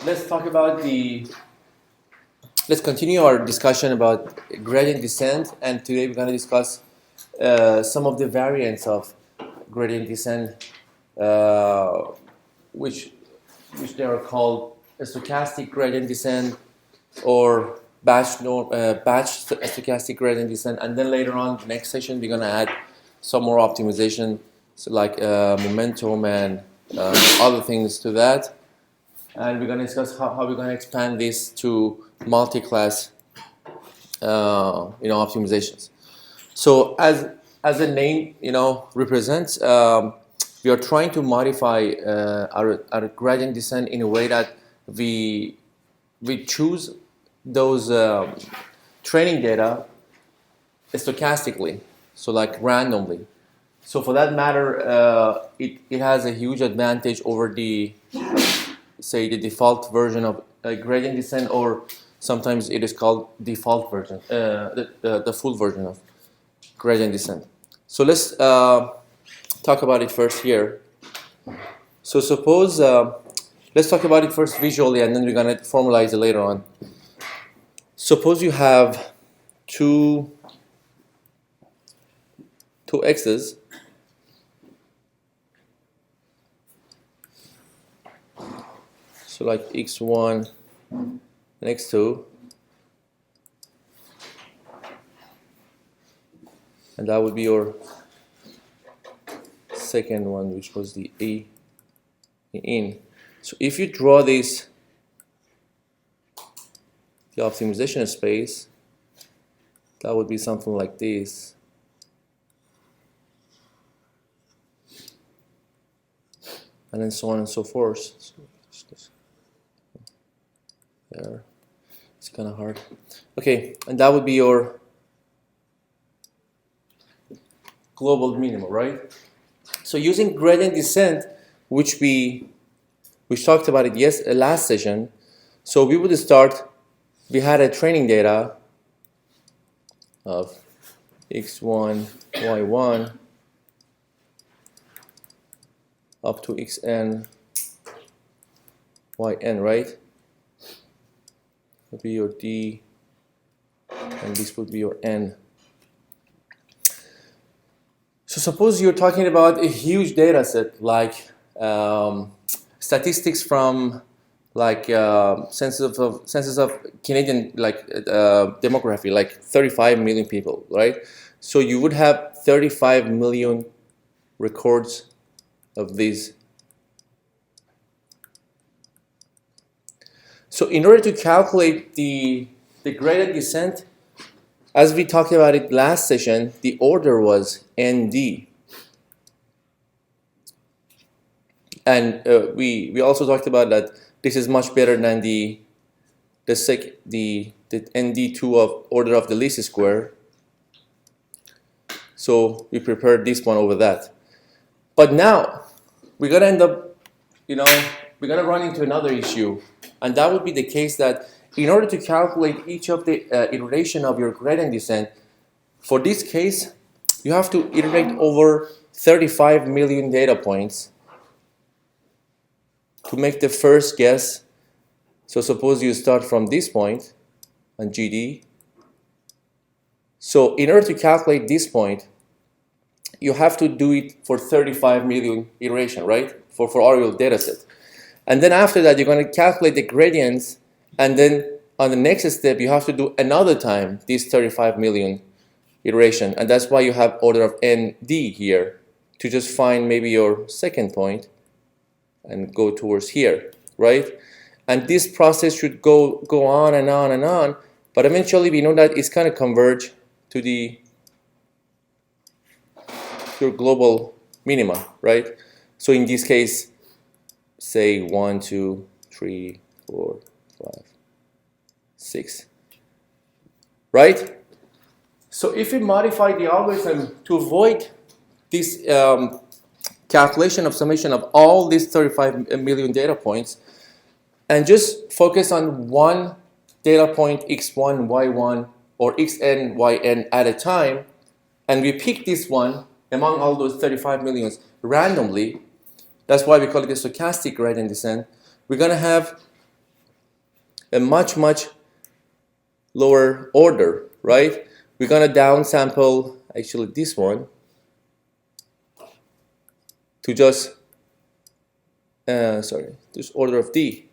let's talk about let's continue our discussion about gradient descent, and today we're going to discuss some of the variants of gradient descent, which they are called stochastic gradient descent or batch stochastic gradient descent, and then later on, the next session, we're going to add some more optimization, so like momentum and other things to that. And we're going to discuss how we're going to expand this to multi-class, optimizations. So as the name, represents, we are trying to modify our gradient descent in a way that we choose those training data stochastically, so like randomly. So for that matter, it has a huge advantage over the default version of gradient descent, or sometimes it is called default version, the full version of gradient descent. So let's talk about it first here. So suppose, let's talk about it first visually, and then we're going to formalize it later on. Suppose you have two x's. So like x1 and x2, and that would be your second one, which was the A in. So if you draw this, the optimization space, that would be something like this. And then so on and so forth. There. It's kind of hard. Okay, and that would be your global minimum, right? So using gradient descent, which we talked about it last session. So we would start. We had a training data of x1, y1 up to xn, yn, right? Would be your D, and this would be your N. So suppose you're talking about a huge data set, like statistics from like census of Canadian demography, like 35 million people, right? So you would have 35 million records of these. So in order to calculate the gradient descent, as we talked about it last session, the order was ND. And we also talked about that this is much better than the ND2 of order of the least square. So we prepared this one over that. But now we're gonna end up, we're gonna run into another issue. And that would be the case that in order to calculate each of the iteration of your gradient descent, for this case, you have to iterate over 35 million data points to make the first guess. So suppose you start from this point on GD. So in order to calculate this point, you have to do it for 35 million iteration, right? For all your data set. And then after that, you're going to calculate the gradients, and then on the next step, you have to do another time this 35 million iteration, and that's why you have order of ND here to just find maybe your second point and go towards here, right? And this process should go on and on and on, but eventually we know that it's going to converge to your global minima, right? So in this case, say 1, 2, 3, 4, 5, 6, right? So if we modify the algorithm to avoid this calculation of summation of all these 35 million data points, and just focus on one data point x1, y1, or xn, yn at a time, and we pick this one among all those 35 millions randomly, that's why we call it a stochastic gradient descent, we're going to have a much, much lower order, right? We're going to downsample, actually, this one to just, just order of D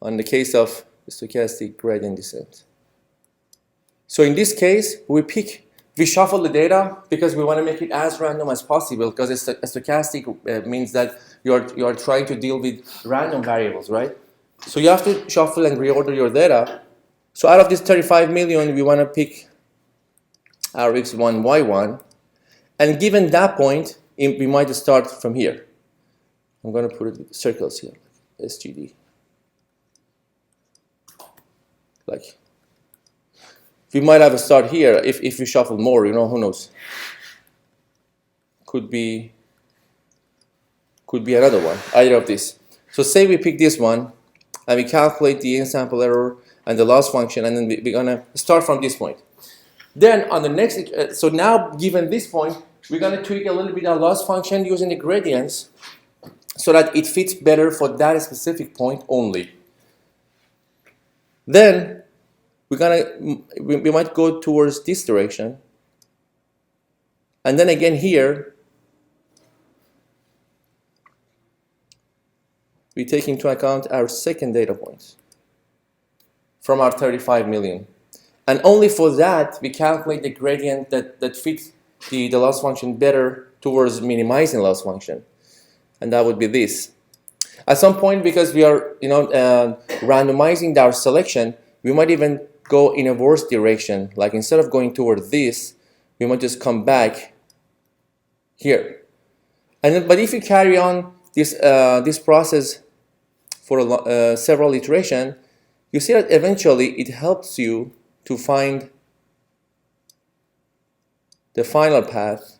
on the case of stochastic gradient descent. So in this case, we shuffle the data because we want to make it as random as possible, because stochastic means that you are trying to deal with random variables, right? So you have to shuffle and reorder your data. So out of this 35 million, we want to pick our x1, y1. And given that point, we might start from here. I'm going to put it with circles here, SGD. Like, we might have a start here if we shuffle more, who knows? Could be another one, either of these. So say we pick this one, and we calculate the in-sample error and the loss function, and then we're going to start from this point. Then on the next, so now given this point, we're going to tweak a little bit our loss function using the gradients so that it fits better for that specific point only. Then we might go towards this direction. And then again here, we take into account our second data point from our 35 million. And only for that, we calculate the gradient that fits the loss function better towards minimizing loss function. And that would be this. At some point, because we are randomizing our selection, we might even go in a worse direction. Like instead of going toward this, we might just come back here. And then, but if you carry on this process for several iterations, you see that eventually it helps you to find the final path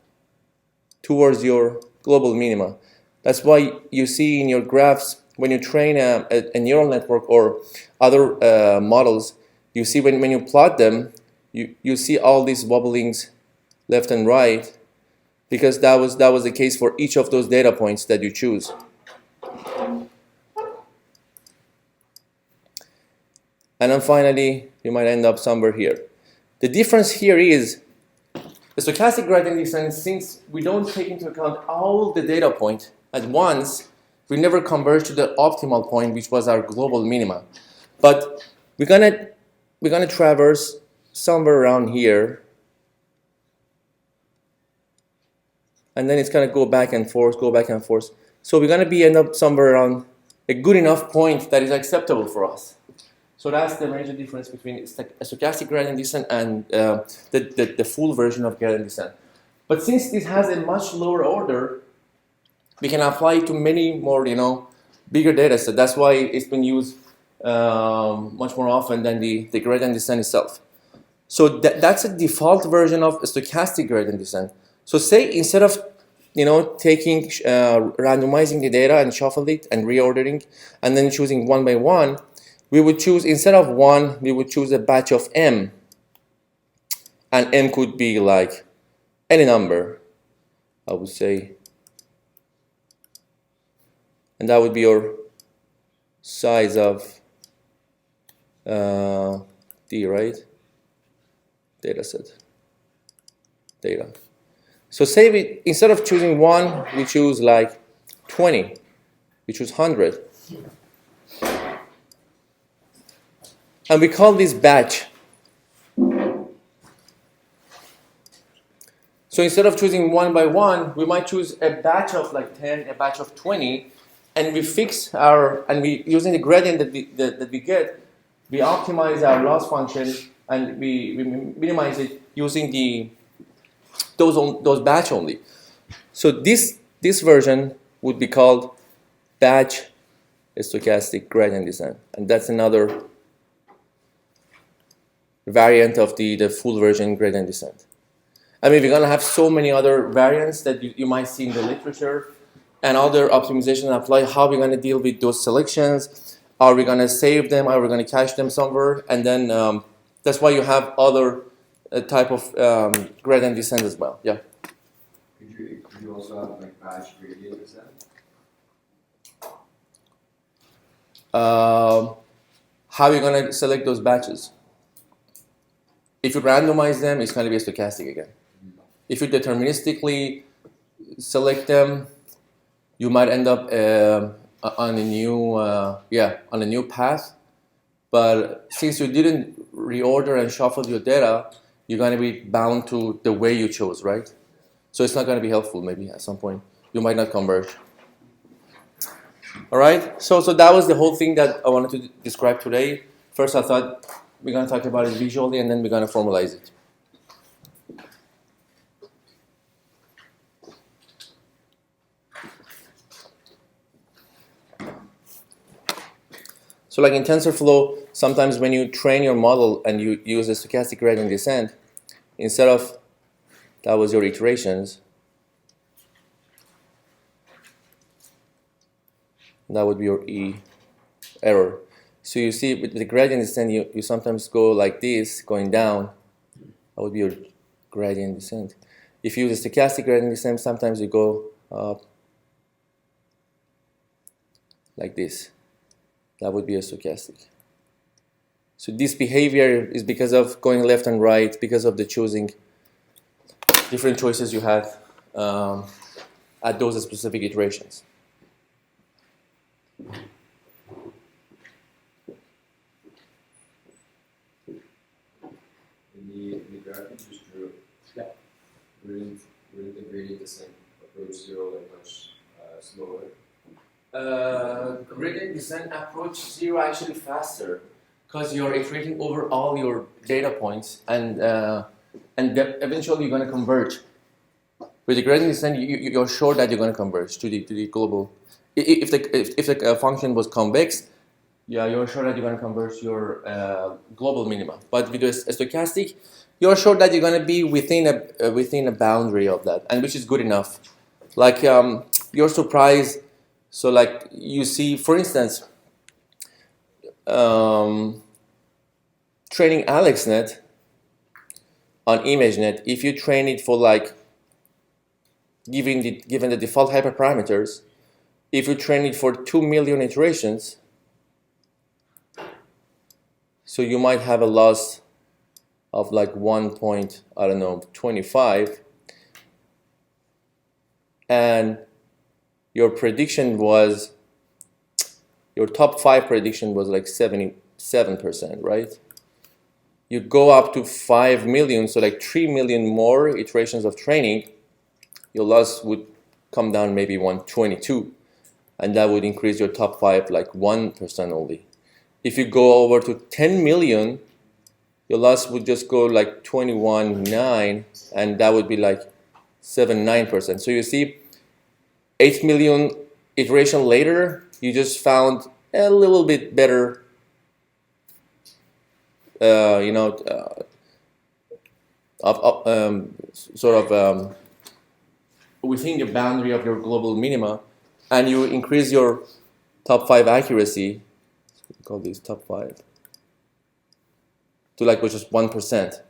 towards your global minima. That's why you see in your graphs, when you train a neural network or other models, you see when you plot them, you see all these wobblings left and right, because that was the case for each of those data points that you choose. And then finally, you might end up somewhere here. The difference here is the stochastic gradient descent, since we don't take into account all the data points at once, we never converge to the optimal point, which was our global minima. But we're gonna traverse somewhere around here, and then it's gonna go back and forth, go back and forth. So we're gonna end up somewhere around a good enough point that is acceptable for us. So that's the major difference between a stochastic gradient descent and the full version of gradient descent. But since this has a much lower order, we can apply it to many more, bigger data sets. That's why it's been used much more often than the gradient descent itself. So that's a default version of a stochastic gradient descent. So say instead of taking randomizing the data and shuffle it and reordering and then choosing one by one, we would choose, instead of one, we would choose a batch of m. And m could be like any number, I would say. And that would be your size of D, right? Data set. Data. So say instead of choosing one, we choose like 20. We choose 100. And we call this batch. So instead of choosing one by one, we might choose a batch of like 10, a batch of 20, and we fix and we using the gradient that we get, we optimize our loss function and we minimize it using those batch only. So this version would be called batch stochastic gradient descent, and that's another variant of the full version gradient descent. I mean, we're going to have so many other variants that you might see in the literature and other optimization apply. How we're going to deal with those selections? Are we going to save them? Are we going to cache them somewhere? And then that's why you have other type of gradient descent as well. Yeah. Could you also have like batch gradient descent? how are you going to select those batches? If you randomize them, it's going to be a stochastic again. If you deterministically select them, you might end up on a new path. But since you didn't reorder and shuffle your data, you're going to be bound to the way you chose, right? So it's not going to be helpful. Maybe at some point you might not converge. All right. So that was the whole thing that I wanted to describe today. First, I thought we're going to talk about it visually, and then we're going to formalize it. So like in TensorFlow, sometimes when you train your model and you use a stochastic gradient descent, instead of, that was your iterations, that would be your E error. So you see with the gradient descent, you sometimes go like this, going down. That would be your gradient descent. If you use a stochastic gradient descent, sometimes you go up like this. That would be a stochastic. So this behavior is because of going left and right, because of the choosing different choices you had at those specific iterations. In the graph you just drew, wouldn't the gradient descent approach zero like much slower? Gradient descent approach zero actually faster because you're iterating over all your data points and eventually you're going to converge. With the gradient descent, you're sure that you're going to converge to the global. If the function was convex, yeah, you're sure that you're going to converge your global minima. But with a stochastic, you're sure that you're going to be within a boundary of that, and which is good enough. Like you're surprised. So like you see, for instance, training AlexNet on ImageNet, if you train it for like given the default hyperparameters, if you train it for 2 million iterations, so you might have a loss of like 1.25, and your prediction was, your top 5 prediction was like 77%, right? You go up to 5 million, so like 3 million more iterations of training, your loss would come down maybe 122, and that would increase your top 5 like 1% only. If you go over to 10 million, your loss would just go like 21.9, and that would be like 7.9%. So you see, 8 million iteration later, you just found a little bit better, within the boundary of your global minima, and you increase your top 5 accuracy. We call these top 5 to like which is 1%,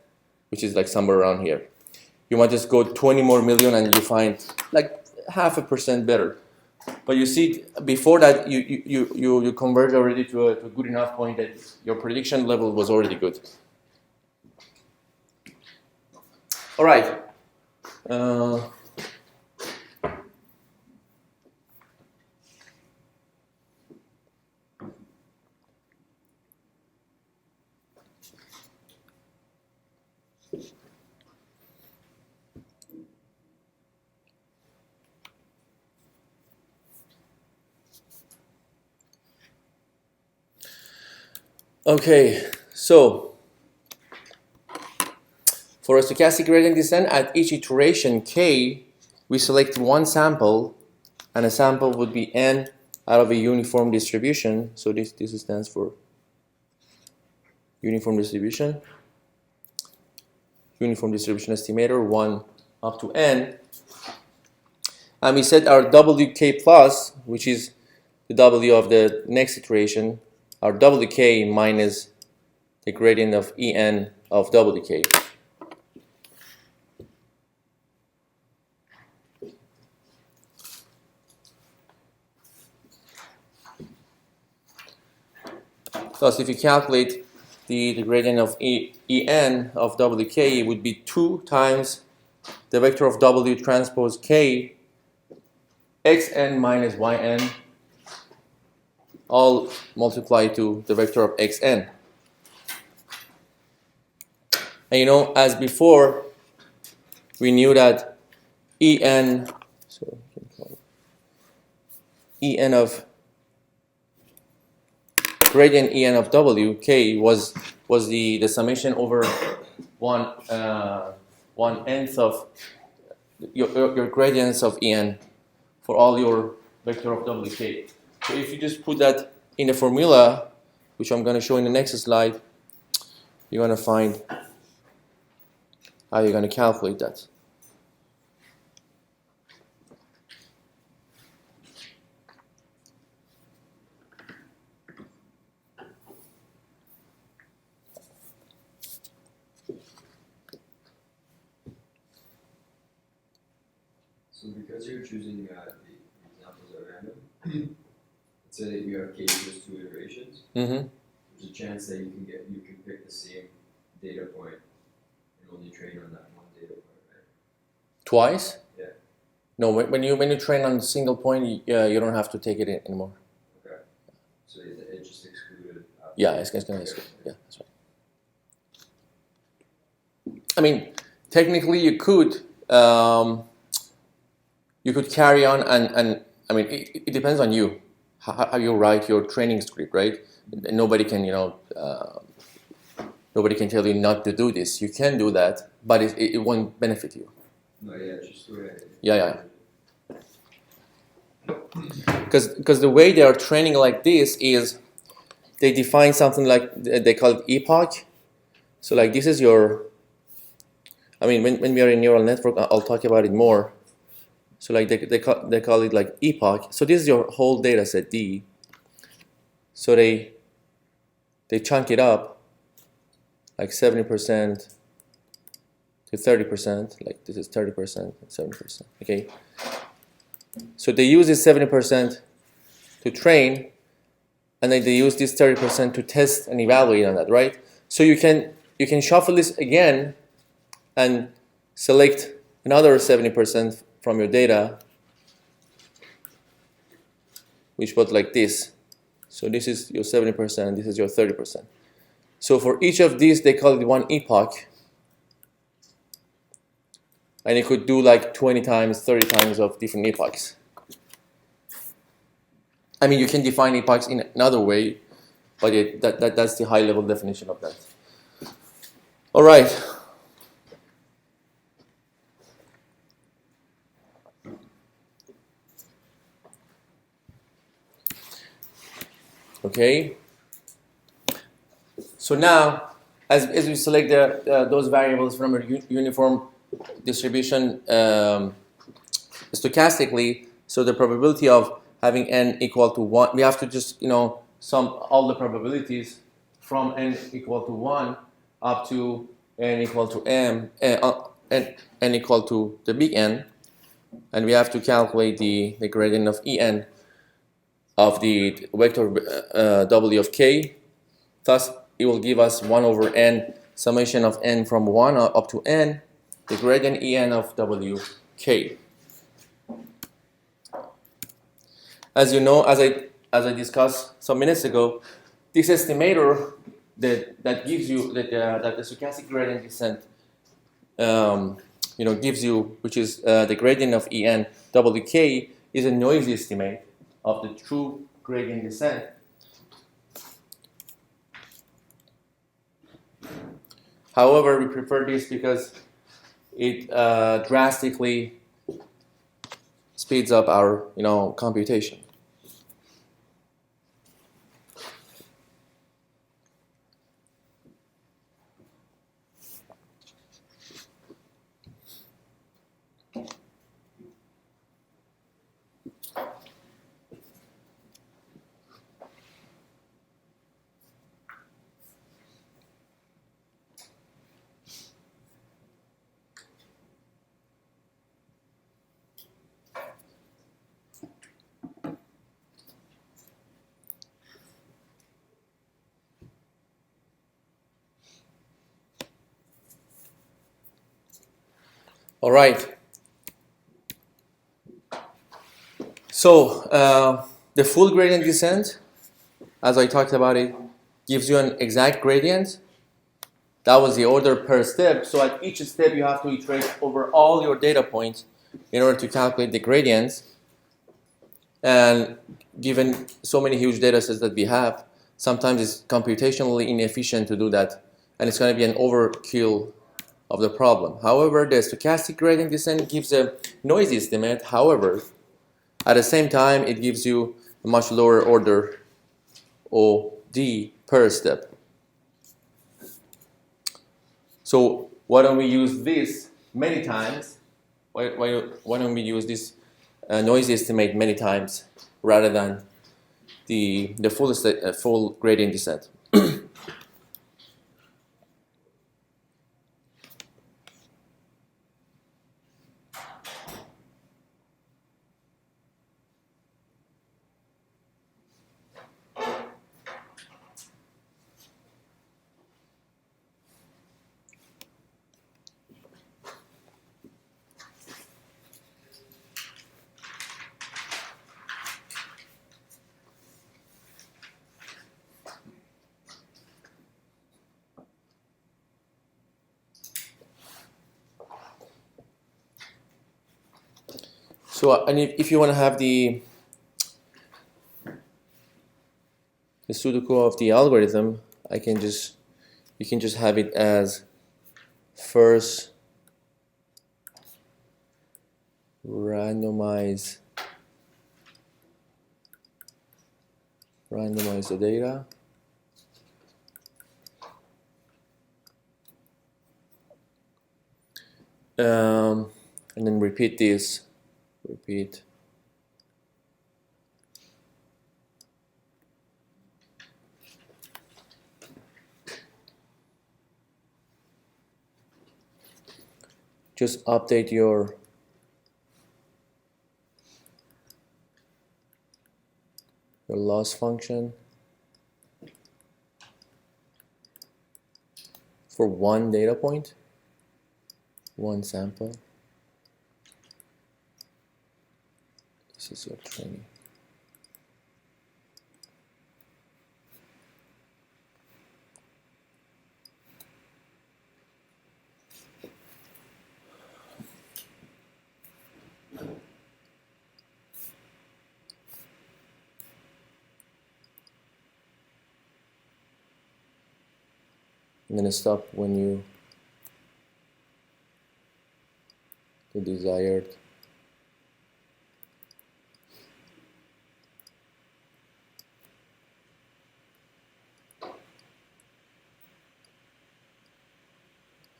which is like somewhere around here. You might just go 20 more million and you find like 0.5% better. But you see, before that, you converge already to a good enough point that your prediction level was already good. All right. Okay, so for a stochastic gradient descent, at each iteration k, we select one sample, and a sample would be n out of a uniform distribution. So this stands for uniform distribution estimator, 1 up to n. And we set our wk plus, which is the w of the next iteration, our wk minus the gradient of en of wk. Thus, if you calculate the gradient of En of Wk, it would be 2 times the vector of W transpose K xn minus yn, all multiplied to the vector of xn. And you know, as before, we knew that En, so we can call it En of gradient En of Wk was the summation over one nth of your gradients of En for all your vector of Wk. So if you just put that in the formula, which I'm going to show in the next slide, you're going to find how you're going to calculate that. So because you're choosing the examples at random, let's say that you have k equals 2 iterations, there's a chance that you can pick the same data point and only train on that one data point, right? Twice? Yeah. No, when you train on a single point, you don't have to take it in anymore. Okay. So it just excluded. Yeah, it's going to exclude. Yeah, that's right. I mean, technically you could carry on and I mean it depends on you how you write your training script, right? Nobody can nobody can tell you not to do this. You can do that, but it won't benefit you. No, yeah, just do it. Yeah. Because the way they are training like this is they define something like they call it epoch. So like this is your. I mean, when we are in neural network, I'll talk about it more. So like they call it like epoch. So this is your whole data set D. So they chunk it up like 70% to 30%. Like this is 30%, 70%. Okay. So they use this 70% to train, and then they use this 30% to test and evaluate on that, right? So you can shuffle this again and select another 70% from your data, which was like this. So this is your 70%, this is your 30%. So for each of these, they call it one epoch. And you could do like 20 times, 30 times of different epochs. I mean, you can define epochs in another way, but that's the high-level definition of that. All right. Okay. So now, as we select those variables from a uniform distribution stochastically, so the probability of having n equal to 1, we have to just sum all the probabilities from n equal to 1 up to n equal to n equal to the big N, and we have to calculate the gradient of En of the vector W of k. Thus, it will give us 1 over n summation of n from 1 up to n, the gradient En of Wk. As you know, as I discussed some minutes ago, this estimator that gives you that the stochastic gradient descent gives you, which is the gradient of En Wk, is a noisy estimate of the true gradient descent. However, we prefer this because it drastically speeds up our computation. All right. So the full gradient descent, as I talked about it, gives you an exact gradient. That was the order per step. So at each step, you have to iterate over all your data points in order to calculate the gradients. And given so many huge data sets that we have, sometimes it's computationally inefficient to do that. And it's going to be an overkill of the problem. However, the stochastic gradient descent gives a noisy estimate. However, at the same time, it gives you a much lower order OD per step. So why don't we use this many times? Why don't we use this noisy estimate many times rather than the full gradient descent? So, and if you want to have the pseudocode of the algorithm, you can just have it as first randomize the data, and then repeat this. Repeat. Just update your loss function for one data point, one sample. This is your training. I'm going to stop when you the desired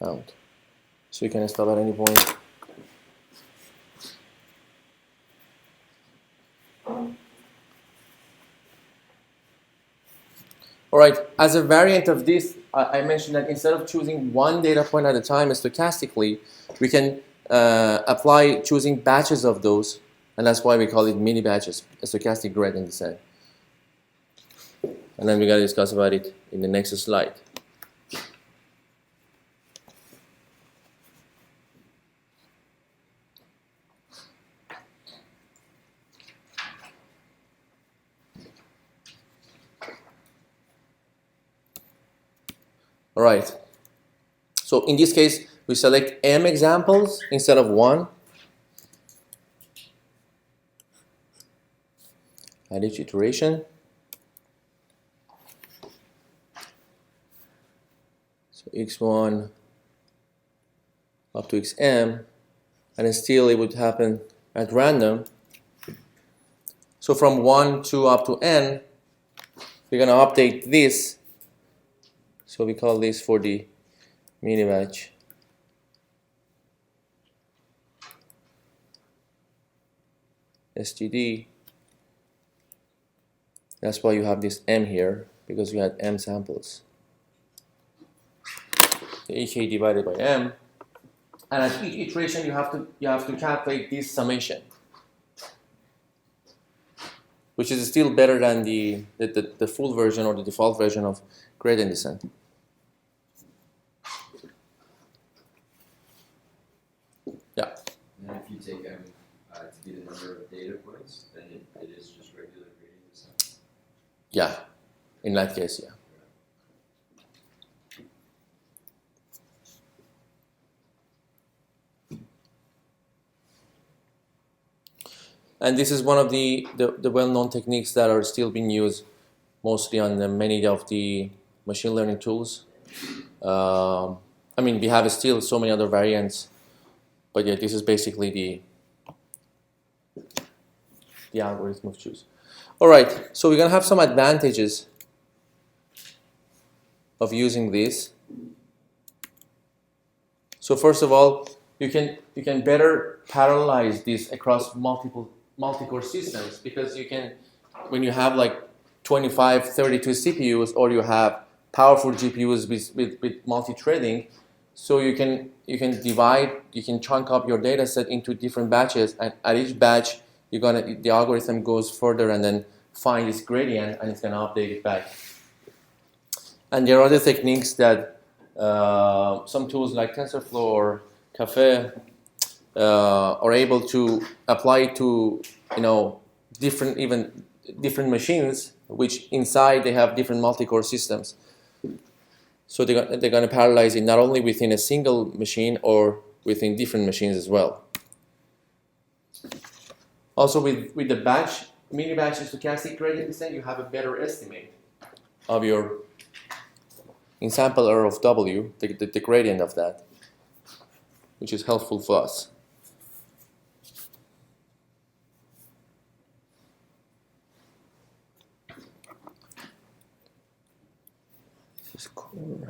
out. So you can stop at any point. All right, as a variant of this, I mentioned that instead of choosing one data point at a time stochastically, we can apply choosing batches of those, and that's why we call it mini batches, a stochastic gradient descent. And then we're going to discuss about it in the next slide. All right, so in this case, we select M examples instead of one. At each iteration. So x1 up to xm, and still it would happen at random. So from 1 to up to n, we're going to update this. So we call this for the mini batch. SGD. That's why you have this m here, because you had m samples. The HA divided by m, and at each iteration you have to calculate this summation, which is still better than the full version or the default version of gradient descent. And if you take M to be the number of data points, then it is just regular gradient descent. Yeah, in that case, yeah. And this is one of the well-known techniques that are still being used mostly on many of the machine learning tools. I mean, we have still so many other variants, but yeah, this is basically the algorithm of choose. All right, so we're gonna have some advantages of using this. So first of all, you can better parallelize this across multi-core systems, because you can, when you have like 25, 32 CPUs, or you have powerful GPUs with multi-threading, so you can divide, you can chunk up your data set into different batches, and at each batch the algorithm goes further and then find this gradient, and it's gonna update it back. And there are other techniques that some tools like TensorFlow or Caffe are able to apply to different machines, which inside they have different multi-core systems. So they're going to parallelize it not only within a single machine or within different machines as well. Also, with the mini batch stochastic gradient descent, you have a better estimate of your in-sample error of W, the gradient of that, which is helpful for us. This is cool.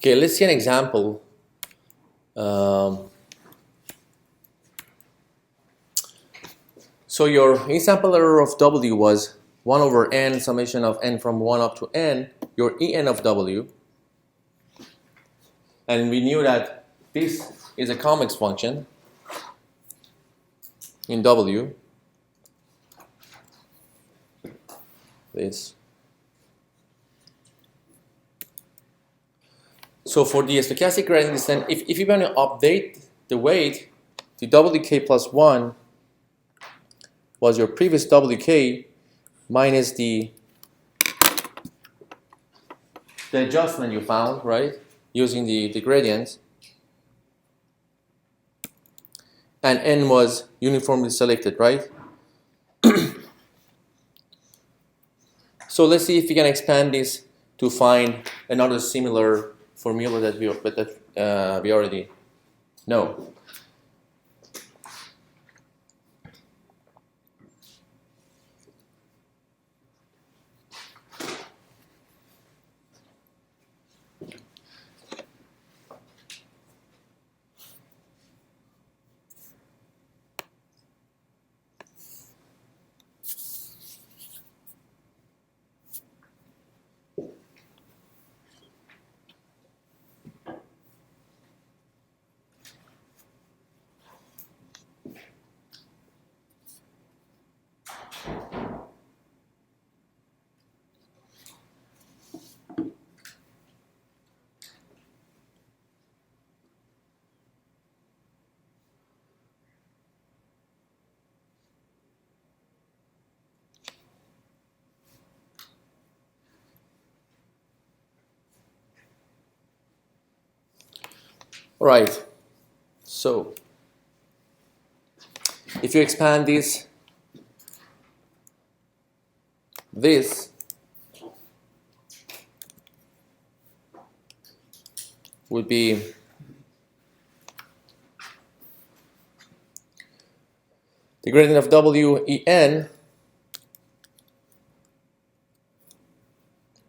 Okay, let's see an example. So your in-sample error of W was 1 over n summation of n from 1 up to n, your En of W. And we knew that this is a convex function in W. This. So for the stochastic gradient descent, if you want to update the weight, the WK plus 1 was your previous WK minus the adjustment you found, right? Using the gradients. And n was uniformly selected, right? So let's see if we can expand this to find another similar formula that we already know. All right, so if you expand this would be the gradient of WEn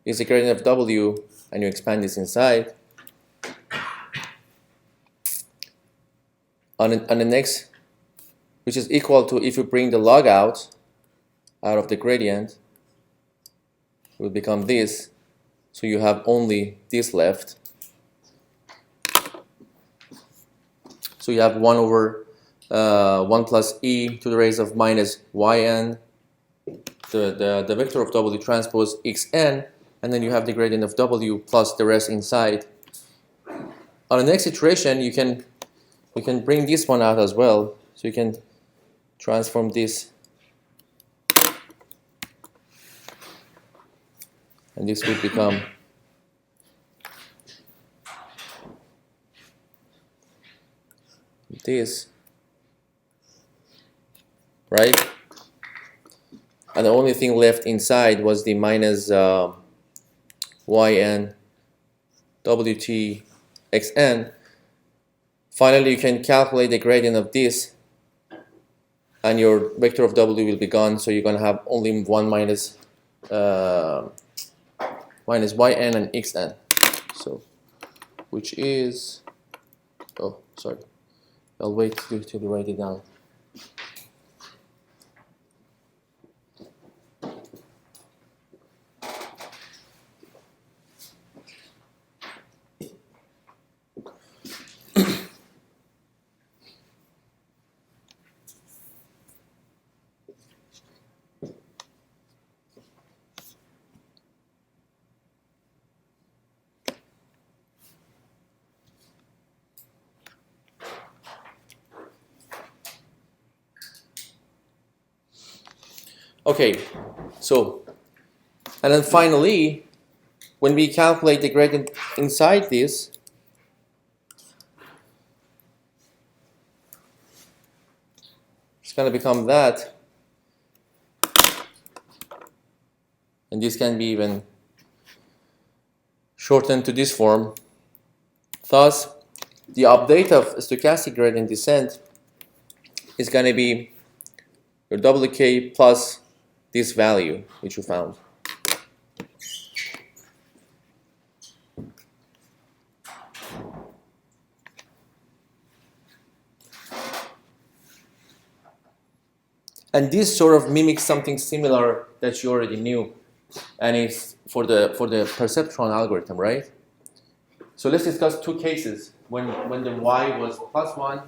is the gradient of W, and you expand this inside. On the next which is equal to, if you bring the log out of the gradient, it will become this. So you have only this left. So you have 1 over 1 plus e to the raise of minus yn, the vector of w transpose xn, and then you have the gradient of w plus the rest inside. On the next iteration, you can bring this one out as well. So you can transform this, and this would become this, right? And the only thing left inside was the minus yn wt xn. Finally, you can calculate the gradient of this, and your vector of w will be gone. So you're going to have only 1 minus yn and xn. So, which is, oh, sorry. I'll wait till you write it down. Okay, so, and then finally, when we calculate the gradient inside this, it's going to become that, and this can be even shortened to this form. Thus, the update of stochastic gradient descent is going to be your wk plus this value which you found. And this sort of mimics something similar that you already knew, and it's for the perceptron algorithm, right? So let's discuss two cases when the y was +1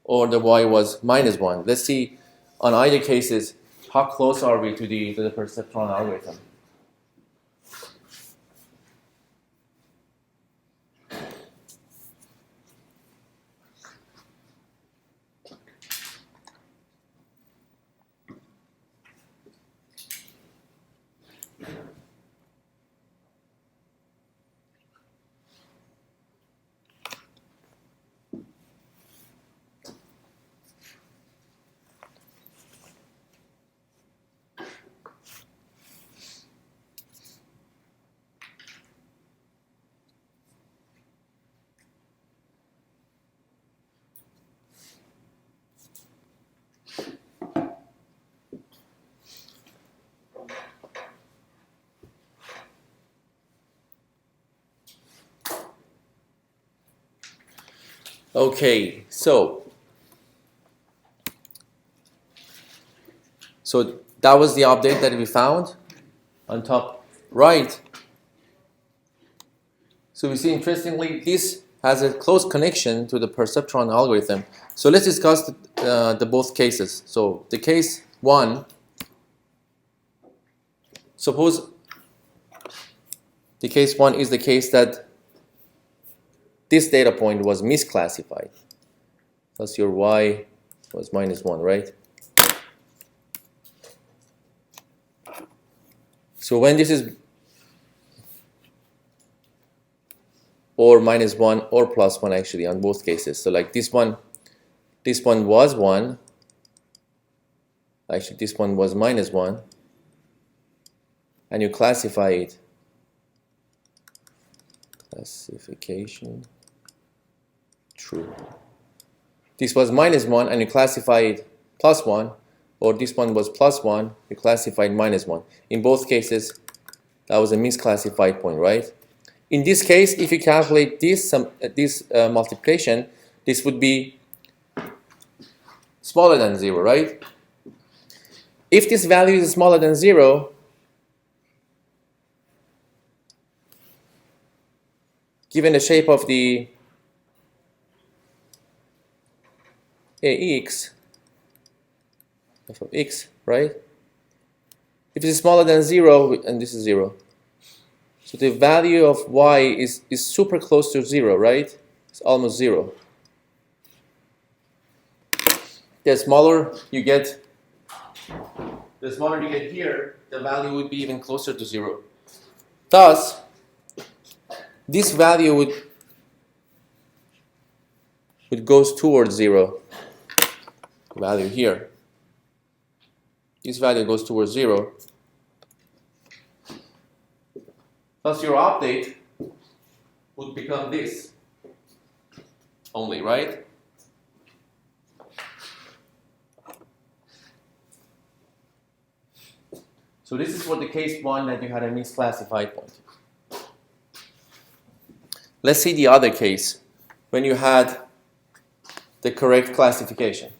or the y was -1. Let's see on either cases how close are we to the perceptron algorithm. Okay, so that was the update that we found on top right. So we see, interestingly, this has a close connection to the perceptron algorithm. So let's discuss the both cases. So the case 1, suppose the case 1 is the case that this data point was misclassified. Thus your y was -1, right? So when this is or -1 or +1 actually on both cases. So like this one was 1. Actually this one was -1. And you classify it. Classification true. This was -1 and you classify it +1, or this one was +1, you classified -1. In both cases, that was a misclassified point, right? In this case, if you calculate this multiplication, this would be smaller than 0, right? If this value is smaller than 0, given the shape of the AX, f of x, right? If it is smaller than 0, and this is 0, so the value of y is super close to 0, right? It's almost 0. The smaller you get here, the value would be even closer to 0. Thus, this value would goes towards 0. Value here. This value goes towards 0. Thus, your update would become this only, right? So this is for the case 1 that you had a misclassified point. Let's see the other case when you had the correct classification.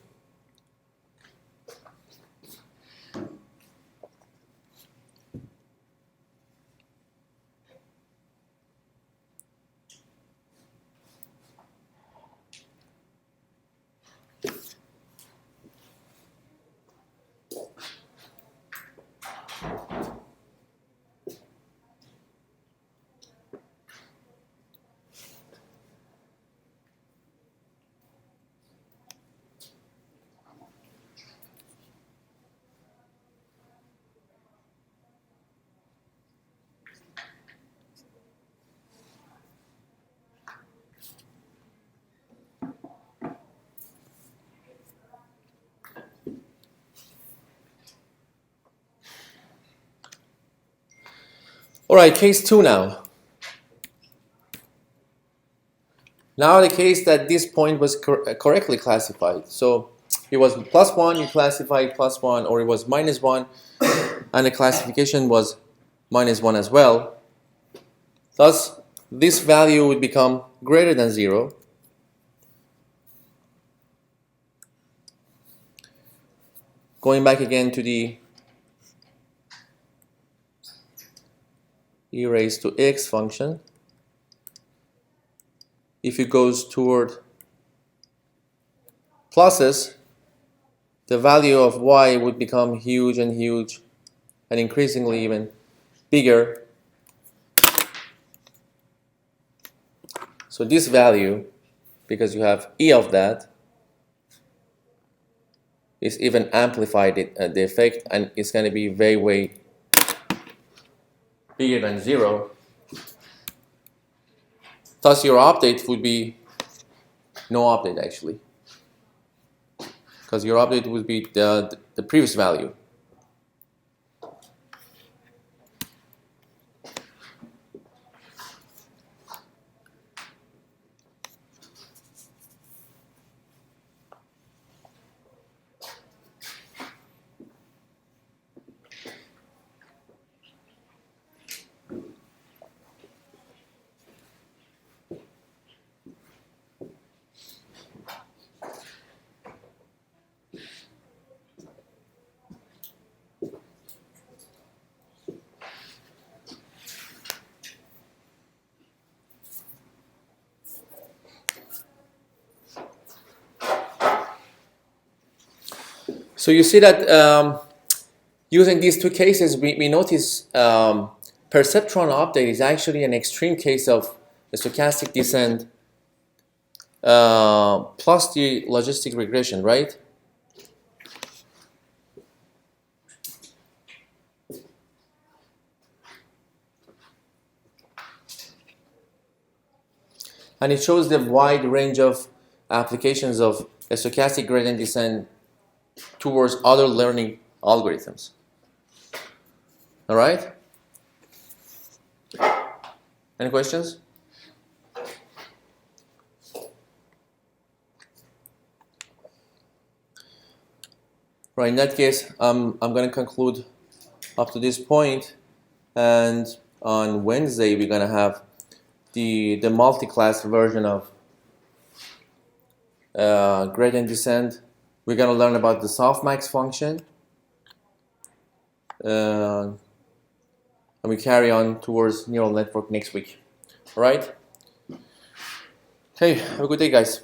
All right, case 2 now. Now the case that this point was correctly classified. So it was +1, you classified +1, or it was -1, and the classification was -1 as well. Thus, this value would become greater than 0. Going back again to the e raised to x function, if it goes toward pluses, the value of y would become huge and huge and increasingly even bigger. So this value, because you have e of that, is even amplified the effect, and it's going to be way bigger than 0. Thus your update would be no update actually, because your update would be the previous value. So you see that using these two cases, we notice perceptron update is actually an extreme case of a stochastic descent plus the logistic regression, right? And it shows the wide range of applications of a stochastic gradient descent towards other learning algorithms. All right? Any questions? Right, in that case, I'm going to conclude up to this point, and on Wednesday we're going to have the multi-class version of gradient descent We're gonna learn about the softmax function, and we carry on towards neural network next week. All right? Okay, have a good day, guys.